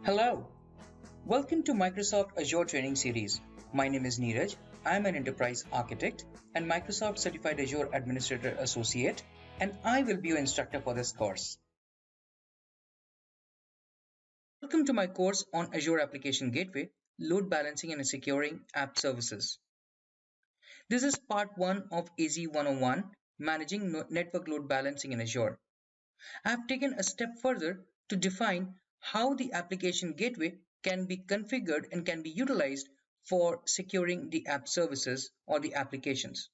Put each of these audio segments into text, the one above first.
Hello, welcome to Microsoft Azure Training Series. My name is Neeraj. I'm an Enterprise Architect and Microsoft Certified Azure Administrator Associate, and I will be your instructor for this course. Welcome to my course on Azure Application Gateway, Load Balancing and Securing App Services. This is part 1 of AZ 101, Managing Network Load Balancing in Azure. I have taken a step further to define how the application gateway can be configured and can be utilized for securing the app services or the applications.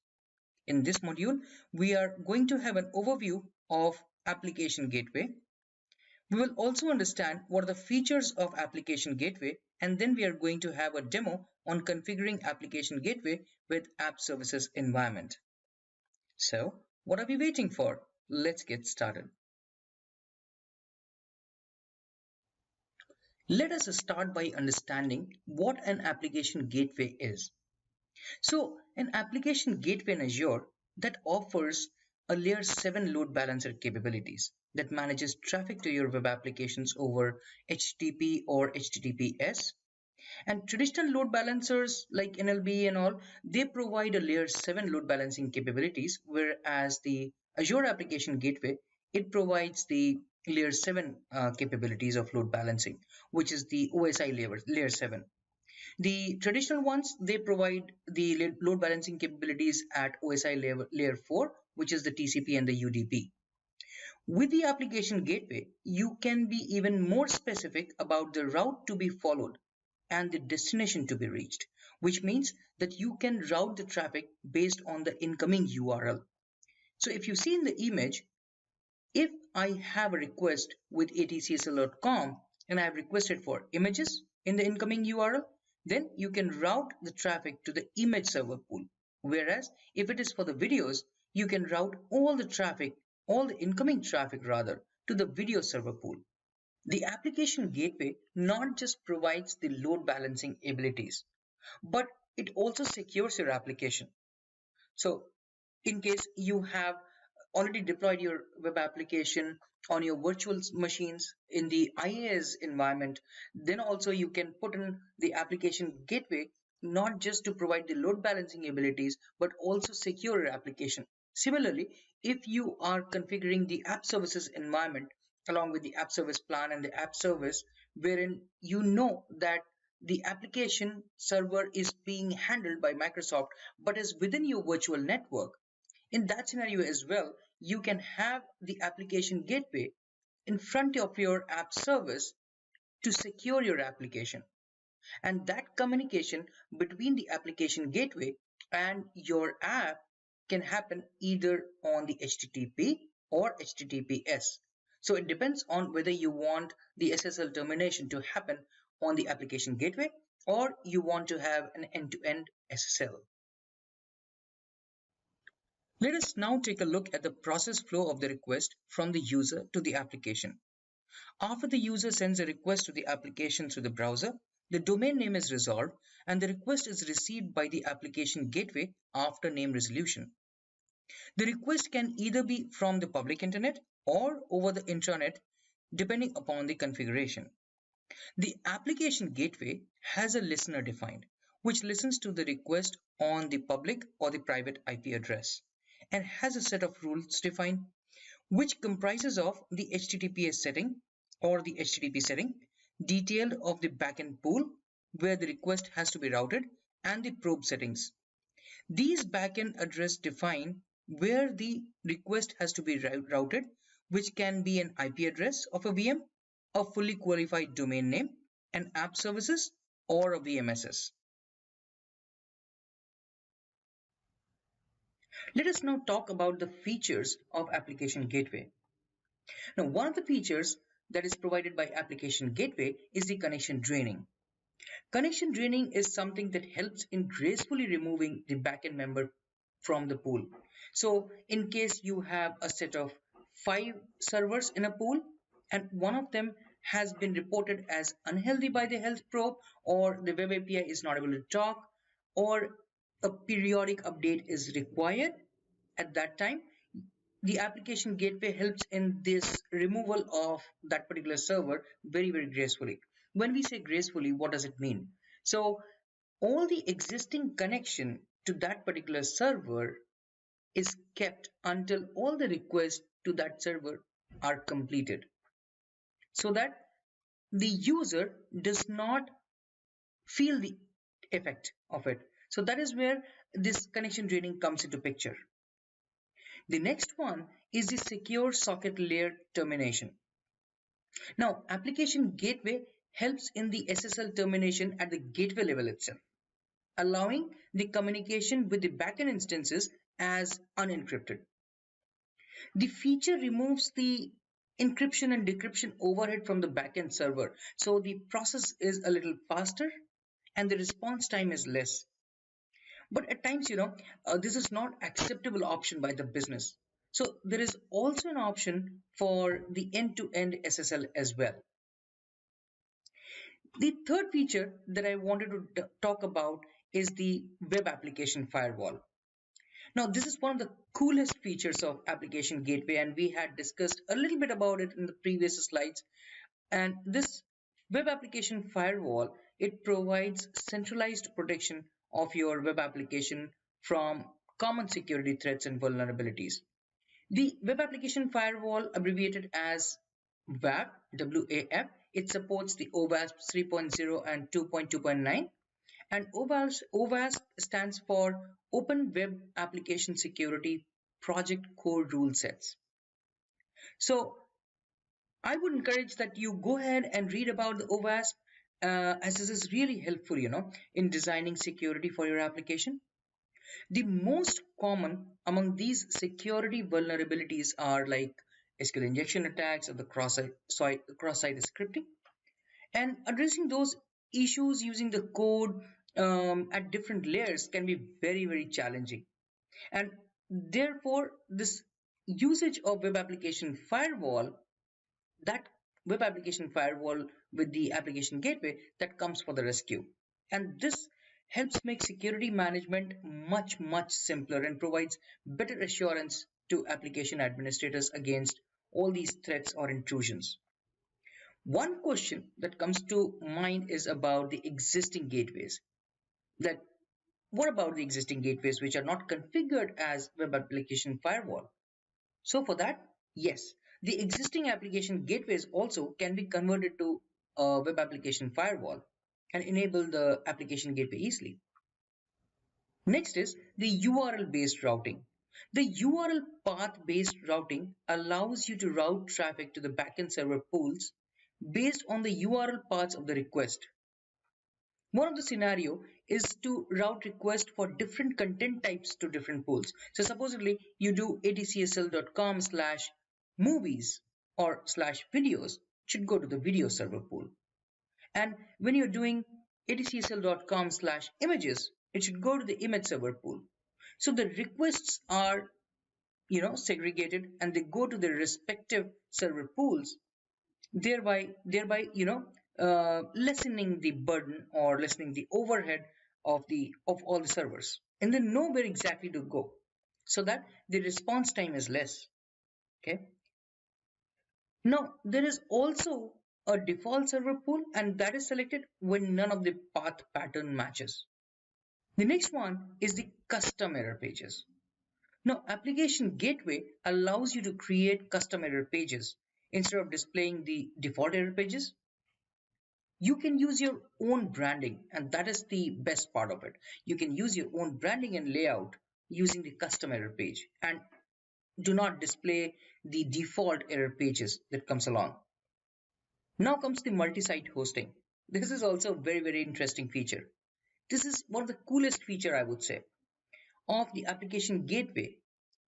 In this module, we are going to have an overview of application gateway. We will also understand what are the features of application gateway, and then we are going to have a demo on configuring application gateway with app services environment. So, what are we waiting for? Let's get started. Let us start by understanding what an application gateway is. So, an application gateway in Azure that offers a layer 7 load balancer capabilities that manages traffic to your web applications over HTTP or HTTPS. And traditional load balancers like NLB and all, they provide a layer 7 load balancing capabilities, whereas the Azure application gateway, it provides the layer 7 capabilities of load balancing, which is the OSI layer 7. The traditional ones, they provide the load balancing capabilities at OSI layer 4, which is the TCP and the UDP. With the application gateway, you can be even more specific about the route to be followed and the destination to be reached, which means that you can route the traffic based on the incoming URL. So if you see in the image, if I have a request with atcsl.com and I have requested for images in the incoming URL, then you can route the traffic to the image server pool. Whereas if it is for the videos, you can route all the traffic, all the incoming traffic rather, to the video server pool. The application gateway not just provides the load balancing abilities, but it also secures your application. So in case you have already deployed your web application on your virtual machines in the IaaS environment, then also you can put in the application gateway not just to provide the load balancing abilities, but also secure your application. Similarly, if you are configuring the app services environment along with the app service plan and the app service, wherein you know that the application server is being handled by Microsoft but is within your virtual network, in that scenario as well, you can have the application gateway in front of your app service to secure your application. And that communication between the application gateway and your app can happen either on the HTTP or HTTPS. So it depends on whether you want the SSL termination to happen on the application gateway or you want to have an end-to-end SSL. Let us now take a look at the process flow of the request from the user to the application. After the user sends a request to the application through the browser, the domain name is resolved and the request is received by the application gateway after name resolution. The request can either be from the public internet or over the intranet, depending upon the configuration. The application gateway has a listener defined, which listens to the request on the public or the private IP address and has a set of rules defined, which comprises of the HTTPS setting or the HTTP setting, detailed of the backend pool where the request has to be routed, and the probe settings. These backend address define where the request has to be routed, which can be an IP address of a VM, a fully qualified domain name, an app services, or a VMSS. Let us now talk about the features of Application Gateway. Now, one of the features that is provided by Application Gateway is the connection draining. Connection draining is something that helps in gracefully removing the backend member from the pool. So in case you have a set of 5 servers in a pool and one of them has been reported as unhealthy by the health probe, or the web API is not able to talk, or a periodic update is required, at that time the application gateway helps in this removal of that particular server very gracefully. When we say gracefully, what does it mean? So all the existing connection to that particular server is kept until all the requests to that server are completed, so that the user does not feel the effect of it. So that is where this connection draining comes into picture. The next one is the secure socket layer termination. Now, application gateway helps in the SSL termination at the gateway level itself, allowing the communication with the backend instances as unencrypted. The feature removes the encryption and decryption overhead from the backend server, so the process is a little faster and the response time is less. But at times, this is not acceptable option by the business. So there is also an option for the end-to-end SSL as well. The third feature that I wanted to talk about is the Web Application Firewall. Now, this is one of the coolest features of Application Gateway, and we had discussed a little bit about it in the previous slides. And this Web Application Firewall, it provides centralized protection of your web application from common security threats and vulnerabilities. The Web Application Firewall, abbreviated as WAF, WAF, it supports the OWASP 3.0 and 2.2.9, and OWASP stands for Open Web Application Security Project Core Rule Sets. So I would encourage that you go ahead and read about the OWASP, as this is really helpful, in designing security for your application. The most common among these security vulnerabilities are like SQL injection attacks or the cross-site scripting, and addressing those issues using the code at different layers can be very, very challenging. And therefore, this usage of web application firewall, that web application firewall with the application gateway, that comes for the rescue. And this helps make security management much, much simpler and provides better assurance to application administrators against all these threats or intrusions. One question that comes to mind is about the existing gateways. That what about the existing gateways which are not configured as web application firewall? So for that, yes, the existing application gateways also can be converted to a web application firewall and enable the application gateway easily. Next is the URL based routing. The URL path based routing allows you to route traffic to the backend server pools based on the URL paths of the request. One of the scenario is to route request for different content types to different pools. So supposedly you do atcsl.com/movies or /videos should go to the video server pool. And when you're doing atcsl.com/images, it should go to the image server pool. So the requests are, segregated and they go to their respective server pools, thereby lessening the burden or lessening the overhead of all the servers, and they know where exactly to go so that the response time is less. Okay, now there is also a default server pool, and that is selected when none of the path pattern matches. The next one is the custom error pages. Now, application gateway allows you to create custom error pages. Instead of displaying the default error pages, you can use your own branding, and that is the best part of it. You can use your own branding and layout using the custom error page, and do not display the default error pages that comes along. Now comes the multi-site hosting. This is also a very, very interesting feature. This is one of the coolest feature, I would say, of the application gateway.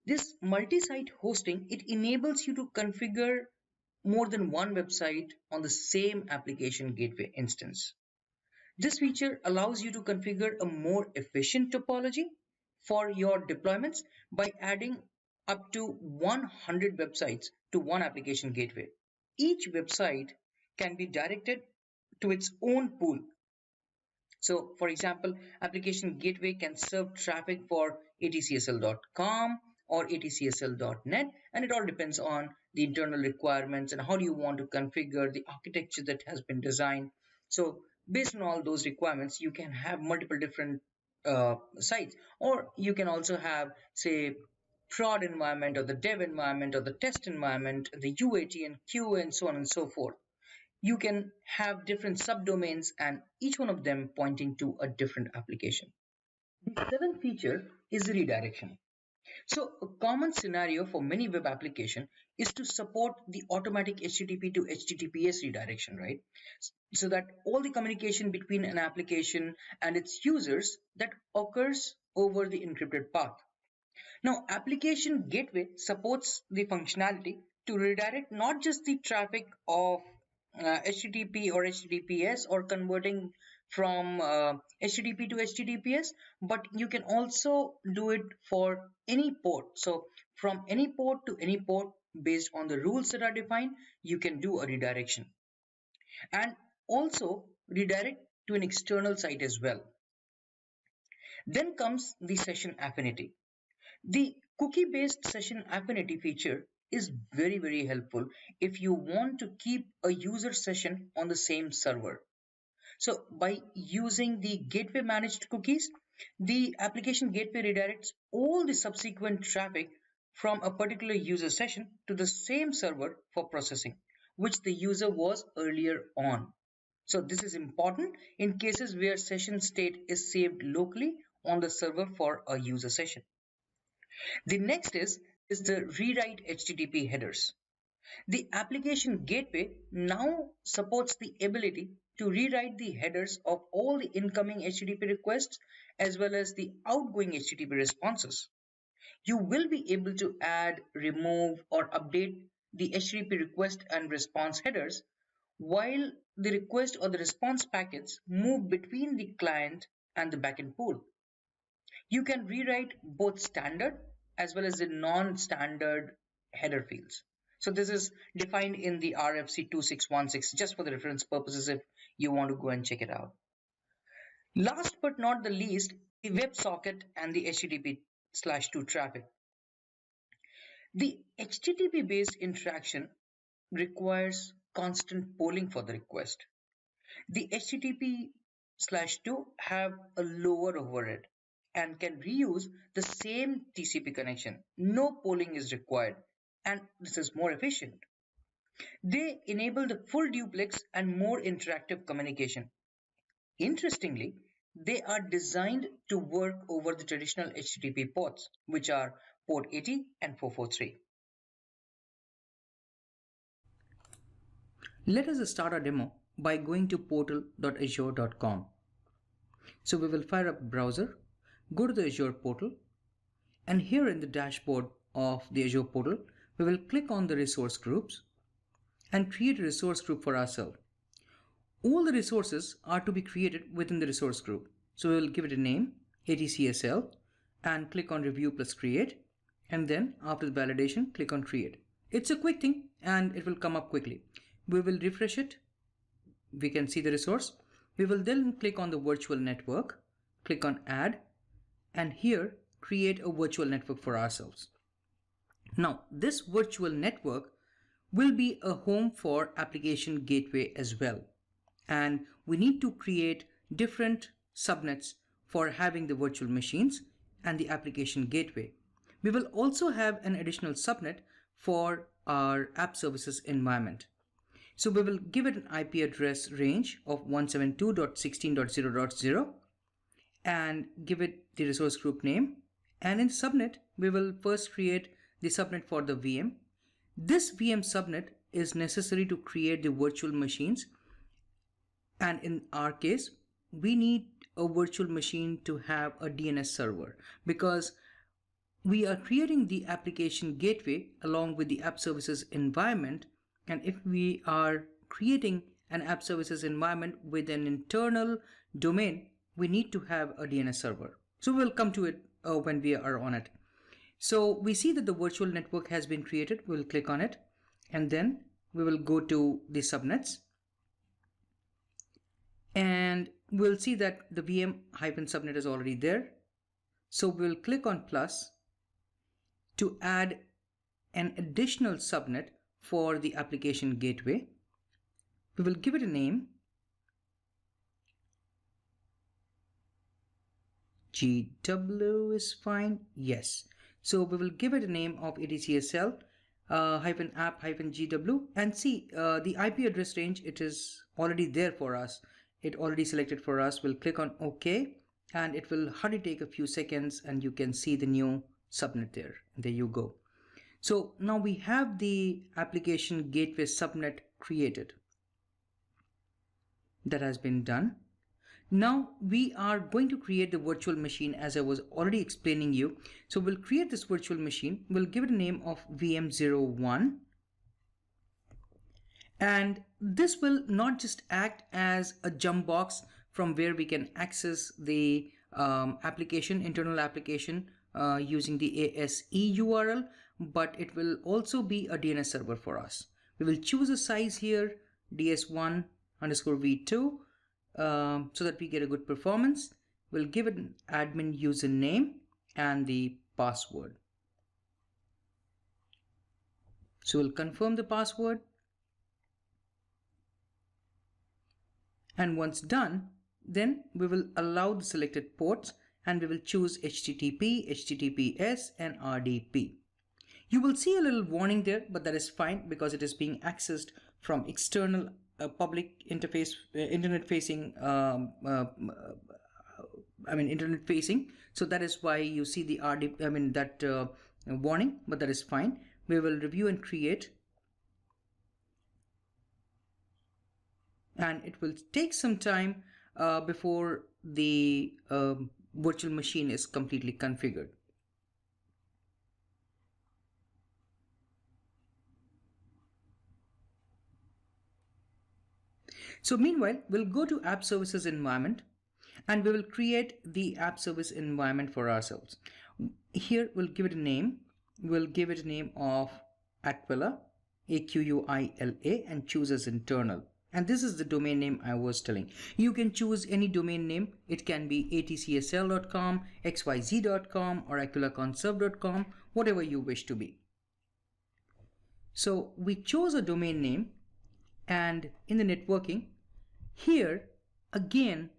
This multi-site hosting, it enables you to configure more than one website on the same application gateway instance. This feature allows you to configure a more efficient topology for your deployments by adding up to 100 websites to one application gateway. Each website can be directed to its own pool. So, for example, application gateway can serve traffic for atcsl.com or atcsl.net, and it all depends on the internal requirements and how do you want to configure the architecture that has been designed So based on all those requirements, you can have multiple different sites, or you can also have, say, prod environment or the dev environment or the test environment, the UAT and QA and so on and so forth. You can have different subdomains and each one of them pointing to a different application. The seventh feature is redirection. So a common scenario for many web application is to support the automatic HTTP to HTTPS redirection, right? So that all the communication between an application and its users that occurs over the encrypted path. Now, application gateway supports the functionality to redirect not just the traffic of HTTP or HTTPS or converting from HTTP to HTTPS, but you can also do it for any port. So from any port to any port based on the rules that are defined, you can do a redirection and also redirect to an external site as well. Then comes the session affinity. The cookie-based session affinity feature is very helpful if you want to keep a user session on the same server. So by using the gateway managed cookies, the application gateway redirects all the subsequent traffic from a particular user session to the same server for processing, which the user was earlier on. So this is important in cases where session state is saved locally on the server for a user session. The next is the rewrite HTTP headers. The application gateway now supports the ability to rewrite the headers of all the incoming HTTP requests as well as the outgoing HTTP responses. You will be able to add, remove, or update the HTTP request and response headers while the request or the response packets move between the client and the backend pool. You can rewrite both standard as well as the non-standard header fields. So this is defined in the RFC 2616 just for the reference purposes if you want to go and check it out. Last but not the least, the WebSocket and the HTTP/2 traffic. The HTTP based interaction requires constant polling for the request. The HTTP/2 have a lower overhead and can reuse the same TCP connection. No polling is required and this is more efficient. They enable the full duplex and more interactive communication. Interestingly, they are designed to work over the traditional HTTP ports, which are port 80 and 443. Let us start our demo by going to portal.azure.com. So we will fire up a browser, go to the Azure portal, and here in the dashboard of the Azure portal, we will click on the resource groups and create a resource group for ourselves. All the resources are to be created within the resource group. So we will give it a name, ATCSL, and click on review plus create. And then after the validation, click on create. It's a quick thing and it will come up quickly. We will refresh it. We can see the resource. We will then click on the virtual network, click on add, and here create a virtual network for ourselves. Now this virtual network will be a home for application gateway as well. And we need to create different subnets for having the virtual machines and the application gateway. We will also have an additional subnet for our app services environment. So we will give it an IP address range of 172.16.0.0 and give it the resource group name. And in subnet, we will first create the subnet for the VM. This VM subnet is necessary to create the virtual machines. And in our case, we need a virtual machine to have a DNS server because we are creating the application gateway along with the app services environment. And if we are creating an app services environment with an internal domain, we need to have a DNS server. So we'll come to it when we are on it. So we see that the virtual network has been created. We'll click on it and then we will go to the subnets. And we'll see that the VM-subnet is already there. So we'll click on plus to add an additional subnet for the application gateway. We will give it a name GW is fine. Yes. So we will give it a name of ATCSL hyphen app hyphen GW, and see the IP address range. It is already there for us. It already selected for us. We'll click on OK, and it will hardly take a few seconds, and you can see the new subnet there. There you go. So now we have the application gateway subnet created. That has been done. Now we are going to create the virtual machine as I was already explaining you. So we'll create this virtual machine. We'll give it a name of VM01. And this will not just act as a jump box from where we can access the internal application using the ASE URL, but it will also be a DNS server for us. We will choose a size here, ds1_v2, so that we get a good performance. We'll give it an admin username and the password. So we'll confirm the password. And once done, then we will allow the selected ports, and we will choose HTTP, HTTPS, and RDP. You will see a little warning there, but that is fine because it is being accessed from external public interface, internet facing. Internet facing. So that is why you see the warning, but that is fine. We will review and create. And it will take some time before the virtual machine is completely configured. So meanwhile, we'll go to app services environment, and we will create the app service environment for ourselves. Here we'll give it a name. We'll give it a name of Aquila, AQUILA, and choose as internal. And this is the domain name I was telling. You can choose any domain name. It can be atcsl.com, xyz.com, or aquilaconserve.com, whatever you wish to be. So we chose a domain name, and in the networking, here again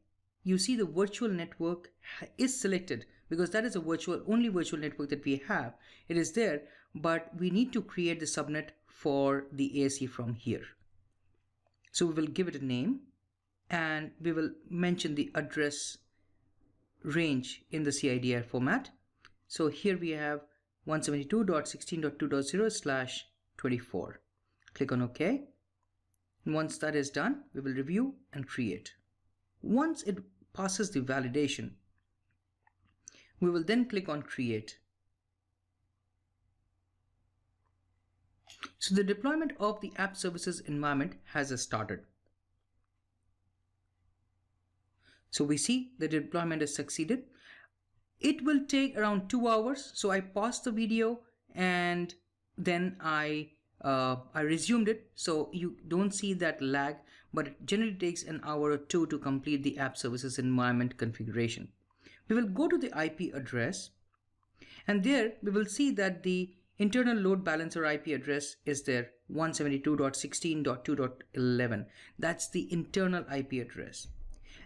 you see the virtual network is selected because that is a only virtual network that we have. It is there, but we need to create the subnet for the ASE from here. So we will give it a name, and we will mention the address range in the CIDR format. So here we have 172.16.2.0/24. Click on OK. And once that is done, we will review and create. Once it passes the validation, we will then click on create. So the deployment of the app services environment has started. So we see the deployment has succeeded. It will take around 2 hours. So I paused the video and then I resumed it. So you don't see that lag, but it generally takes an hour or two to complete the app services environment configuration. We will go to the IP address, and there we will see that the internal load balancer IP address is there, 172.16.2.11. That's the internal IP address.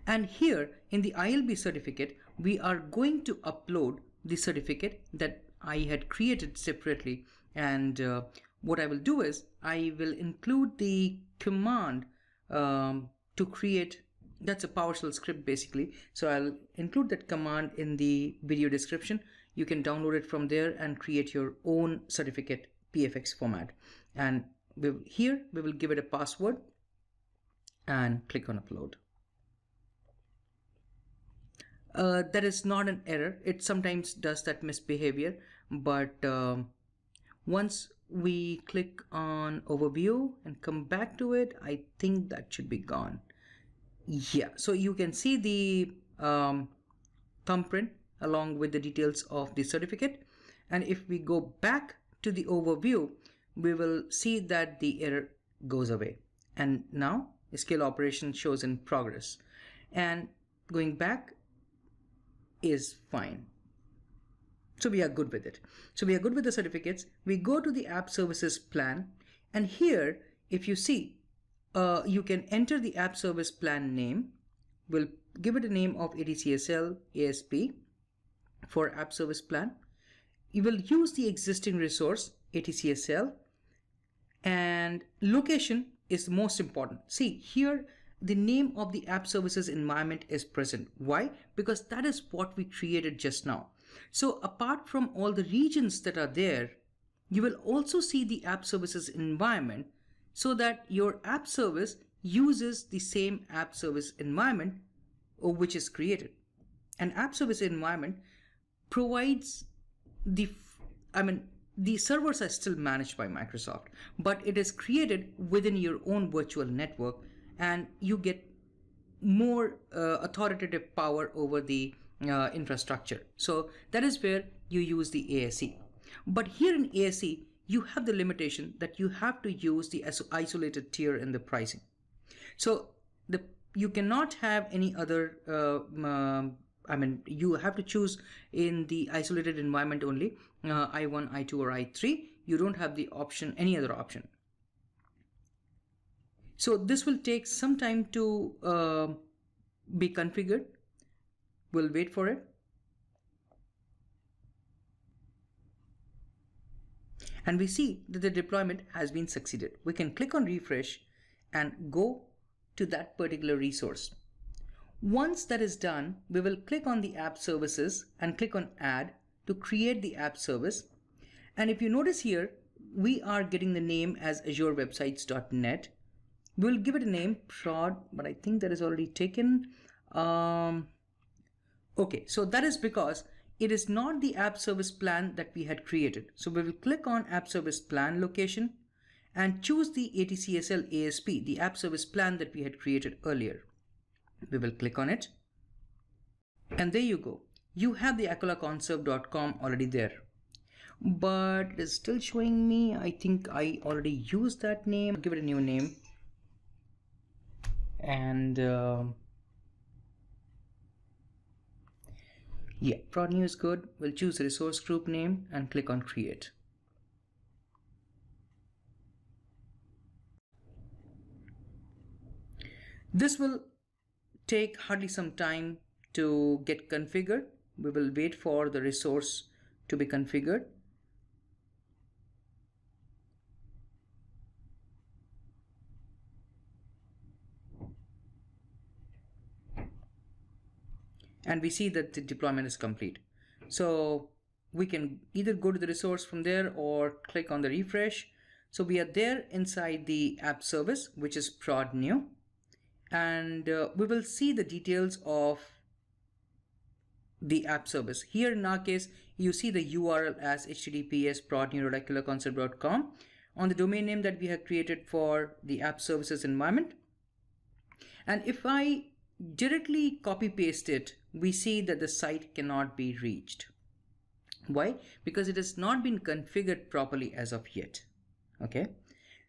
And here in the ILB certificate, we are going to upload the certificate that I had created separately. And what I will do is I will include the command to create. That's a PowerShell script basically. So I'll include that command in the video description. You can download it from there and create your own certificate PFX format. And here we will give it a password and click on upload. That is not an error. It sometimes does that misbehavior, but once we click on overview and come back to it, I think that should be gone. Yeah, so you can see the thumbprint along with the details of the certificate. And if we go back to the overview, we will see that the error goes away. And now the scale operation shows in progress. And going back is fine. So we are good with it. So we are good with the certificates. We go to the app services plan, and here if you see you can enter the app service plan name. We'll give it a name of ATCSL ASP, for app service plan. You will use the existing resource ATCSL, and location is most important. See here, the name of the app services environment is present. Why? Because that is what we created just now. So apart from all the regions that are there, you will also see the app services environment, so that your app service uses the same app service environment which is created. An app service environment provides the servers are still managed by Microsoft, but it is created within your own virtual network, and you get more authoritative power over the infrastructure. So that is where you use the ASE. But here in ASE, you have the limitation that you have to use the isolated tier in the pricing. So you cannot have any other you have to choose in the isolated environment only, I1, I2 or I3. You don't have the option, any other option. So this will take some time to be configured. We'll wait for it. And we see that the deployment has been succeeded. We can click on refresh and go to that particular resource. Once that is done, we will click on the app services and click on add to create the app service. And if you notice here, we are getting the name as Azure Websites.net. We'll give it a name prod, but I think that is already taken. Okay, so that is because it is not the app service plan that we had created. So we will click on app service plan location and choose the ATCSL ASP, the app service plan that we had created earlier. We will click on it, and there you go. You have the localMachine already there, but it is still showing me, I think I already used that name. Give it a new name, and yeah, prod new is good. We'll choose the resource group name and click on create. This will take hardly some time to get configured. We will wait for the resource to be configured. And we see that the deployment is complete. So we can either go to the resource from there or click on the refresh. So we are there inside the app service, which is prod new. And we will see the details of the app service. Here in our case, you see the URL as https://prod.new.com on the domain name that we have created for the app services environment. And if I directly copy paste it, we see that the site cannot be reached. Why? Because it has not been configured properly as of yet. Okay,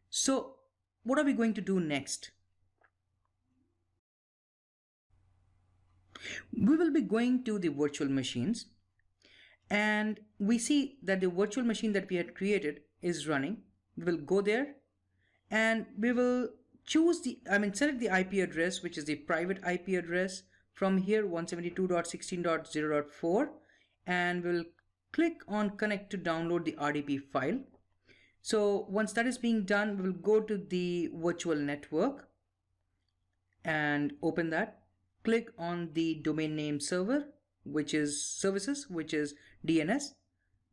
so what are we going to do next? We will be going to the virtual machines, and we see that the virtual machine that we had created is running. We will go there and we will choose select the IP address, which is the private IP address from here, 172.16.0.4, and we'll click on connect to download the RDP file. So once that is being done, we will go to the virtual network and open that. Click on the domain name server, which is services, which is DNS.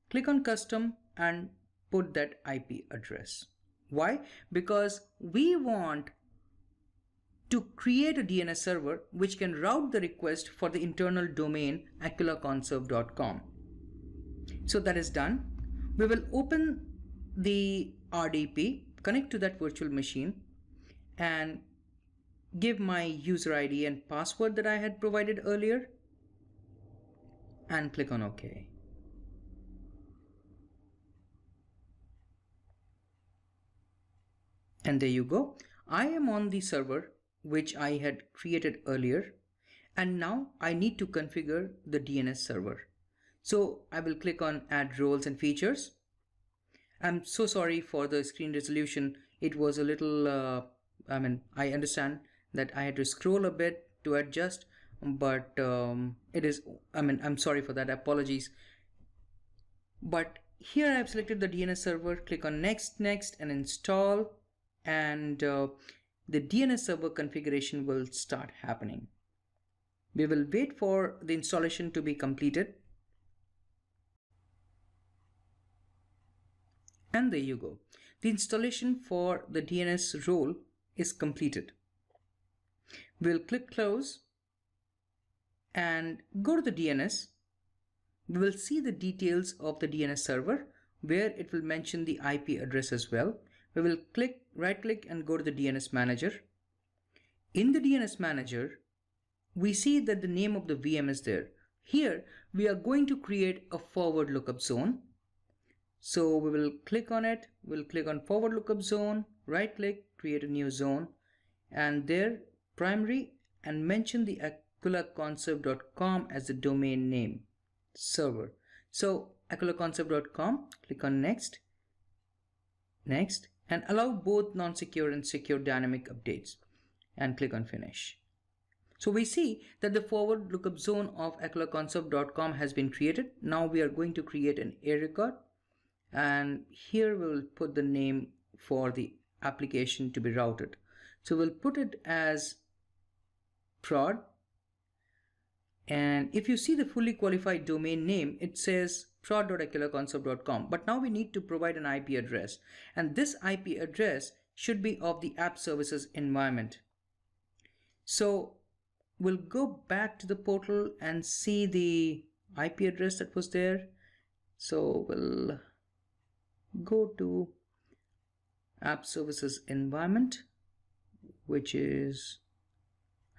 Click on custom and put that IP address. Why? Because we want to create a DNS server which can route the request for the internal domain aquila-conserve.com. So that is done. We will open the RDP, connect to that virtual machine, and give my user ID and password that I had provided earlier, and click on OK. And there you go. I am on the server which I had created earlier, and now I need to configure the DNS server. So I will click on add roles and features. I'm so sorry for the screen resolution. It was a little I understand that I had to scroll a bit to adjust, but I'm sorry for that, apologies. But here I've selected the DNS server, click on next and install, and the DNS server configuration will start happening. We will wait for the installation to be completed. And there you go. The installation for the DNS role is completed. We'll click close and go to the DNS. We will see the details of the DNS server where it will mention the IP address as well. We will right click and go to the DNS manager. In the DNS manager, we see that the name of the VM is there. Here we are going to create a forward lookup zone. So we will click on it. We'll click on forward lookup zone, right click, create a new zone, and there primary, and mention the aquilaconcept.com as the domain name server. So aquilaconcept.com, click on next, and allow both non-secure and secure dynamic updates, and click on finish. So we see that the forward lookup zone of aquilaconcept.com has been created. Now we are going to create an A record, and here we will put the name for the application to be routed. So we'll put it as prod, and if you see the fully qualified domain name, it says prod.aquilaconcept.com, but now we need to provide an IP address, and this IP address should be of the app services environment. So we'll go back to the portal and see the IP address that was there. So we'll go to app services environment, which is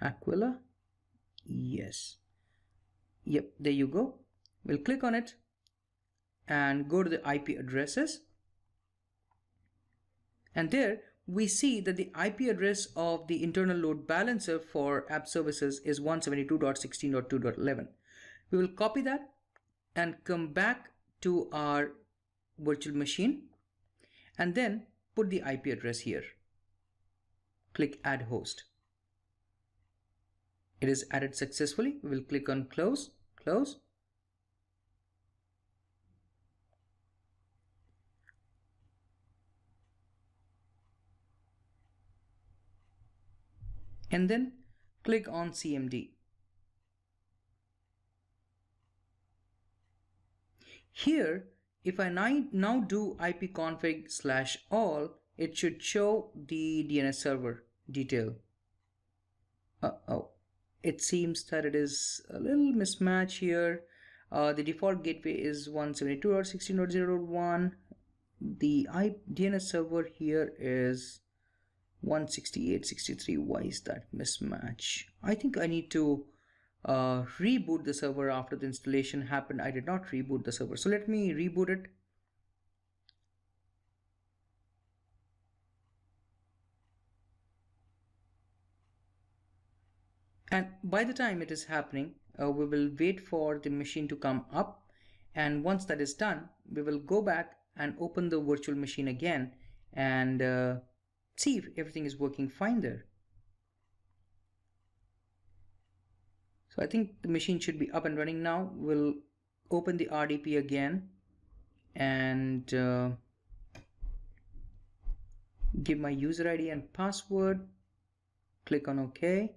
Aquila. Yes. Yep, there you go. We'll click on it and go to the IP addresses. And there we see that the IP address of the internal load balancer for app services is 172.16.2.11. We will copy that and come back to our virtual machine and then put the IP address here. Click add host. It is added successfully. We will click on close. And then click on CMD. Here, if I now do ipconfig/all, it should show the DNS server detail. It seems that it is a little mismatch here. The default gateway is 172.16.0.1. The DNS server here is 168.63. Why is that mismatch? I think I need to reboot the server after the installation happened. I did not reboot the server, so let me reboot it. And by the time it is happening, we will wait for the machine to come up, and once that is done, we will go back and open the virtual machine again and see if everything is working fine there. So I think the machine should be up and running now. We'll open the RDP again and give my user ID and password. Click on OK.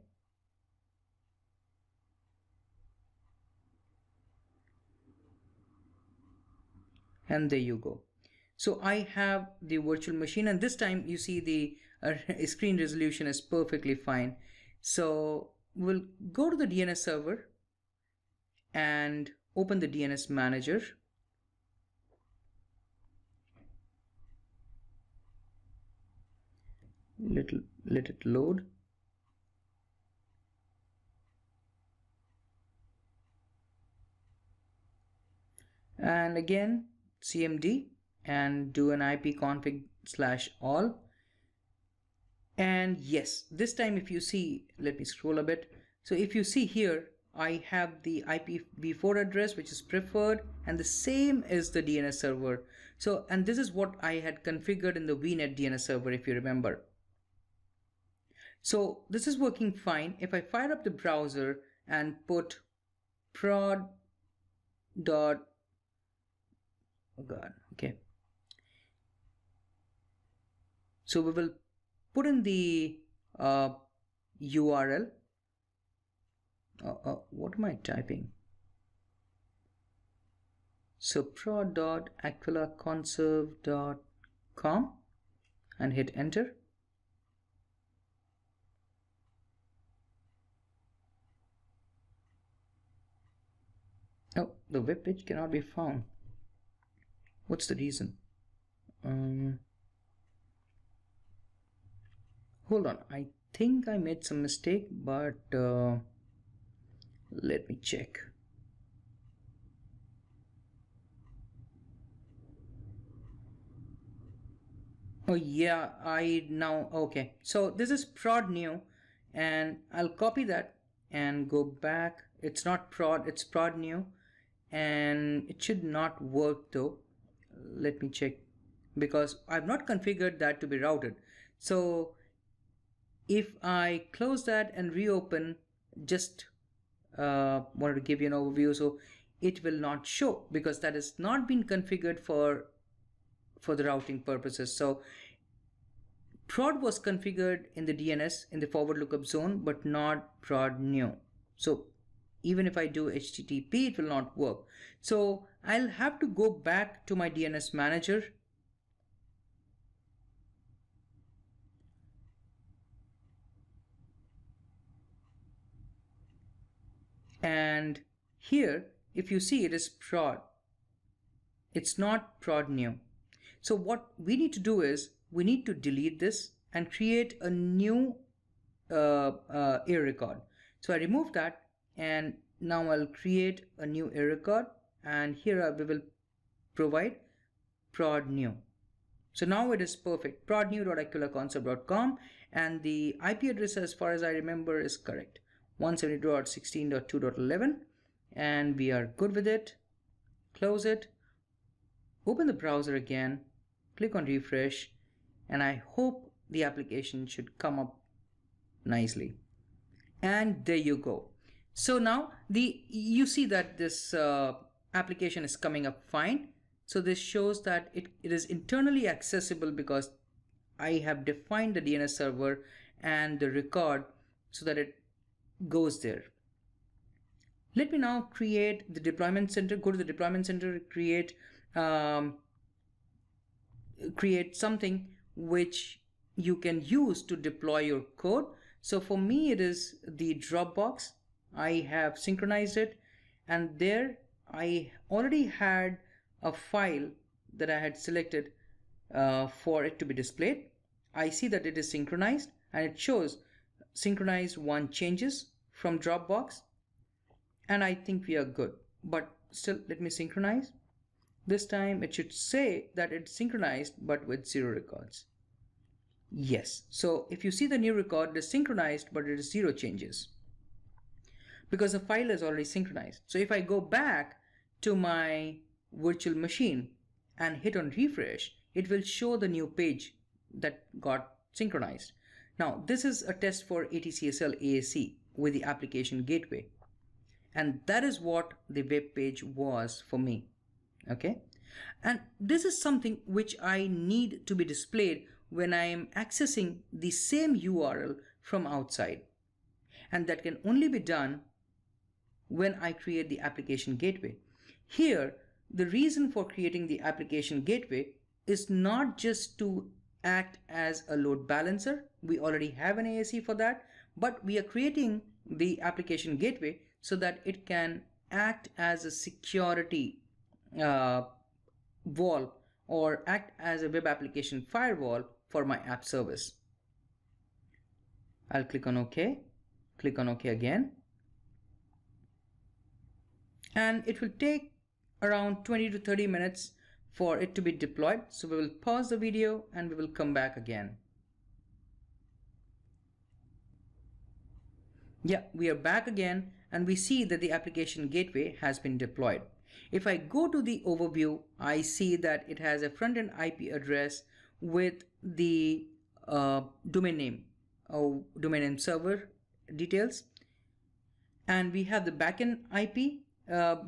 And there you go. So I have the virtual machine, and this time you see the screen resolution is perfectly fine. So we'll go to the DNS server and open the DNS manager. Let it load. And again CMD and do an ipconfig/all. And yes, this time if you see, let me scroll a bit. So if you see here, I have the IPv4 address, which is preferred, and the same is the DNS server. So, and this is what I had configured in the VNet DNS server, if you remember. So this is working fine. If I fire up the browser and put prod dot, oh god, okay. So we will put in the URL. What am I typing? So prod.aquilaconserve.com and hit enter. Oh, the web page cannot be found. What's the reason? Hold on, I think I made some mistake, but let me check. Oh yeah, okay. So this is prod new, and I'll copy that and go back. It's not prod, it's prod new, and it should not work though. Let me check, because I've not configured that to be routed. So if I close that and reopen, just wanted to give you an overview, so it will not show because that has not been configured for the routing purposes. So prod was configured in the DNS in the forward lookup zone, but not prod new. So even if I do HTTP, it will not work. So I'll have to go back to my DNS manager and here, if you see, it is prod. It's not prod new. So what we need to do is we need to delete this and create a new error record. So I remove that and now I'll create a new error record, and here we will provide prod new. So now it is perfect, prodnew.aquilaconserve.com, and the IP address as far as I remember is correct, 172.16.2.11, and we are good with it. Close it, open the browser again, click on refresh, and I hope the application should come up nicely. And there you go. So now you see that this application is coming up fine. So this shows that it is internally accessible because I have defined the DNS server and the record so that it goes there. Let me now create the deployment center, go to the deployment center, create something which you can use to deploy your code. So for me, it is the Dropbox. I have synchronized it, and there I already had a file that I had selected for it to be displayed. I see that it is synchronized and it shows synchronized 1 changes from Dropbox, and I think we are good. But still, let me synchronize. This time it should say that it's synchronized but with 0 records. Yes, so if you see the new record, it is synchronized but it is 0 changes because the file is already synchronized. So if I go back to my virtual machine and hit on refresh, it will show the new page that got synchronized. Now this is a test for ATCSL AAC with the application gateway, and that is what the web page was for me. Okay, and this is something which I need to be displayed when I am accessing the same URL from outside, and that can only be done when I create the application gateway. Here, the reason for creating the application gateway is not just to act as a load balancer. We already have an AAC for that, but we are creating the application gateway so that it can act as a security wall or act as a web application firewall for my app service. I'll click on OK, click on OK again, and it will take around 20 to 30 minutes for it to be deployed. So we will pause the video and we will come back again. Yeah, we are back again and we see that the application gateway has been deployed. If I go to the overview, I see that it has a front-end IP address with the domain name server details, and we have the backend IP.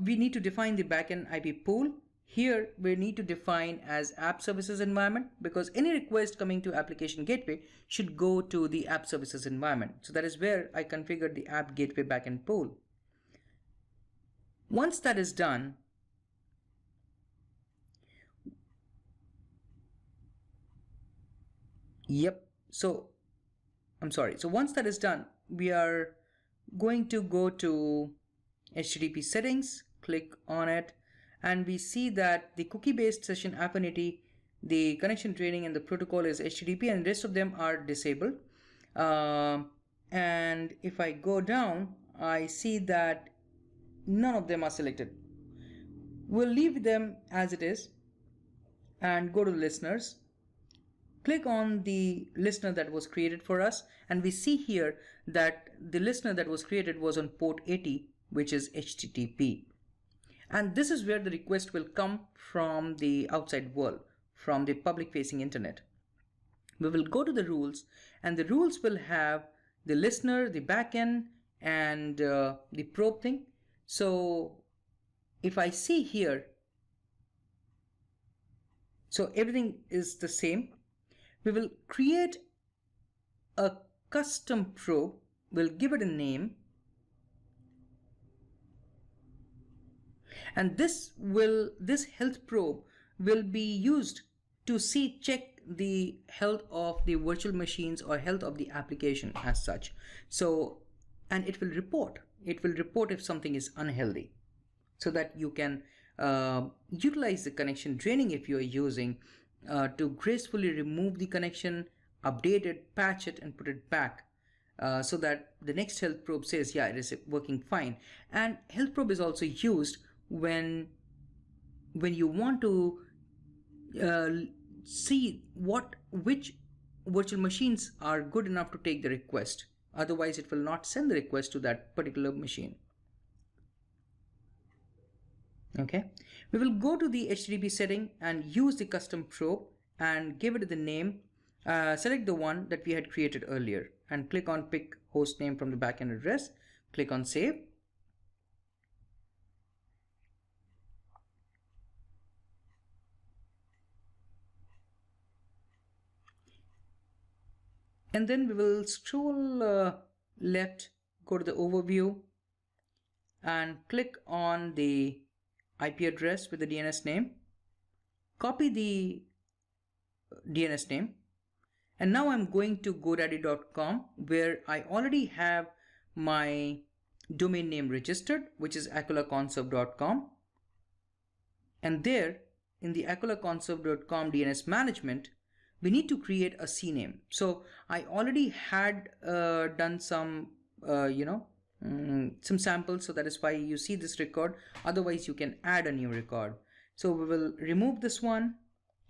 We need to define the backend IP pool. Here we need to define as app services environment, because any request coming to application gateway should go to the app services environment. So that is where I configured the app gateway backend pool. Once that is done, so once that is done, we are going to go to HTTP settings, click on it, and we see that the cookie-based session affinity, the connection training, and the protocol is HTTP, and the rest of them are disabled. And if I go down, I see that none of them are selected. We'll leave them as it is and go to listeners. Click on the listener that was created for us, and we see here that the listener that was created was on port 80, which is HTTP. And this is where the request will come from the outside world, from the public facing internet. We will go to the rules, and the rules will have the listener, the backend, and the probe thing. So if I see here, so everything is the same. We will create a custom probe. We'll give it a name, and this health probe will be used to check the health of the virtual machines or health of the application as such. So, and it will report if something is unhealthy, so that you can utilize the connection draining if you are using to gracefully remove the connection, update it, patch it, and put it back, so that the next health probe says, yeah, it is working fine. And health probe is also used when you want to see which virtual machines are good enough to take the request. Otherwise, it will not send the request to that particular machine. Okay, we will go to the HTTP setting and use the custom probe and give it the name. Select the one that we had created earlier and click on pick host name from the backend address. Click on save. And then we will scroll left, go to the overview, and click on the IP address with the DNS name. Copy the DNS name, and now I'm going to godaddy.com, where I already have my domain name registered, which is aquilaconsub.com. And there in the aquilaconsub.com DNS management, we need to create a CNAME. So I already had done some some samples, so that is why you see this record. Otherwise you can add a new record. So we will remove this one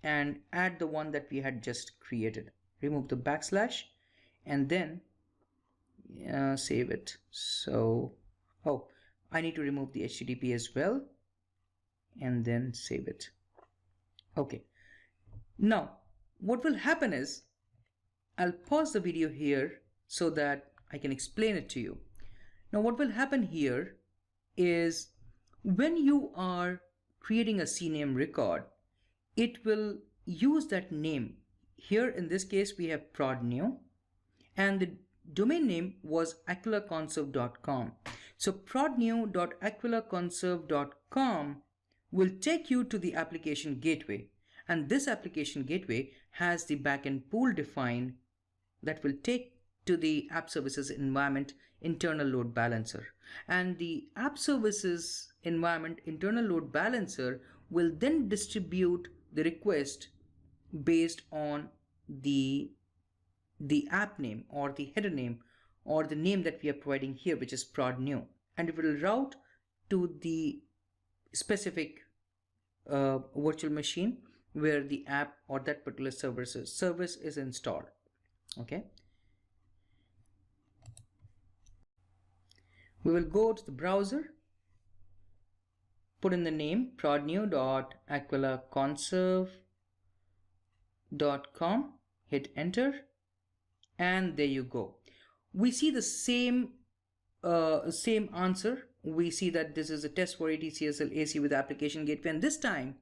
and add the one that we had just created. Remove the backslash and then save it. So I need to remove the HTTP as well and then save it. Okay, now what will happen is I'll pause the video here so that I can explain it to you. Now what will happen here is when you are creating a CNAME record, it will use that name. Here in this case we have prod new, and the domain name was aquilaconsub.com. So prodnew.aquilaconsub.com will take you to the application gateway, and this application gateway has the backend pool defined that will take to the app services environment internal load balancer, and the app services environment internal load balancer will then distribute the request based on the app name or the header name or the name that we are providing here, which is prod new, and it will route to the specific virtual machine where the app or that particular service is installed. Okay, we will go to the browser, put in the name prodnew.aquilaconsub.com, hit enter, and there you go. We see the same same answer. We see that this is a test for ATCSL AC with application gateway, and this time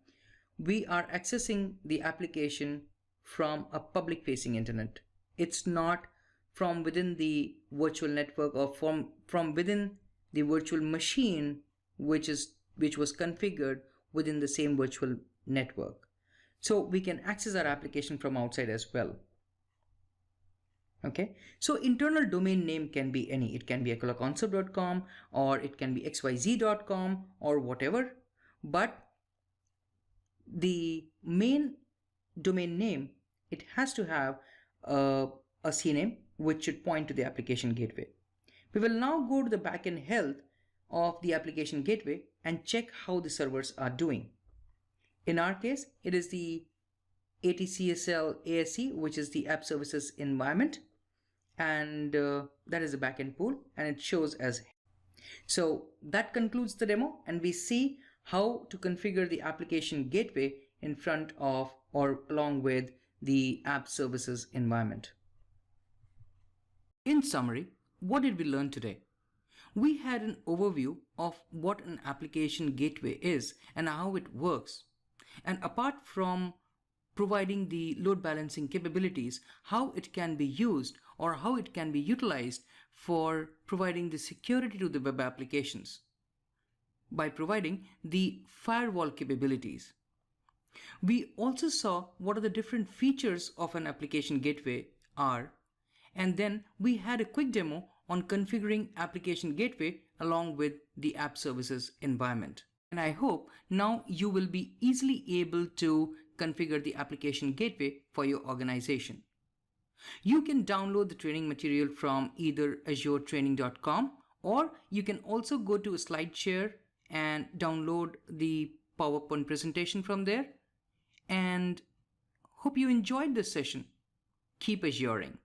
we are accessing the application from a public facing internet. It's not from within the virtual network or from within the virtual machine which was configured within the same virtual network. So we can access our application from outside as well. Okay, so internal domain name can be any. It can be ecoloconcept.com or it can be xyz.com or whatever, but the main domain name, it has to have a CNAME which should point to the application gateway. We will now go to the backend health of the application gateway and check how the servers are doing. In our case, it is the ATCSL ASE, which is the app services environment, and that is the backend pool, and it shows as. So that concludes the demo, and we see how to configure the application gateway in front of or along with the app services environment. In summary, what did we learn today? We had an overview of what an application gateway is and how it works. And apart from providing the load balancing capabilities, how it can be used or how it can be utilized for providing the security to the web applications by providing the firewall capabilities. We also saw what are the different features of an application gateway are, and then we had a quick demo on configuring application gateway along with the app services environment. And I hope now you will be easily able to configure the application gateway for your organization. You can download the training material from either azuretraining.com, or you can also go to SlideShare and download the PowerPoint presentation from there. And hope you enjoyed this session. Keep azuring.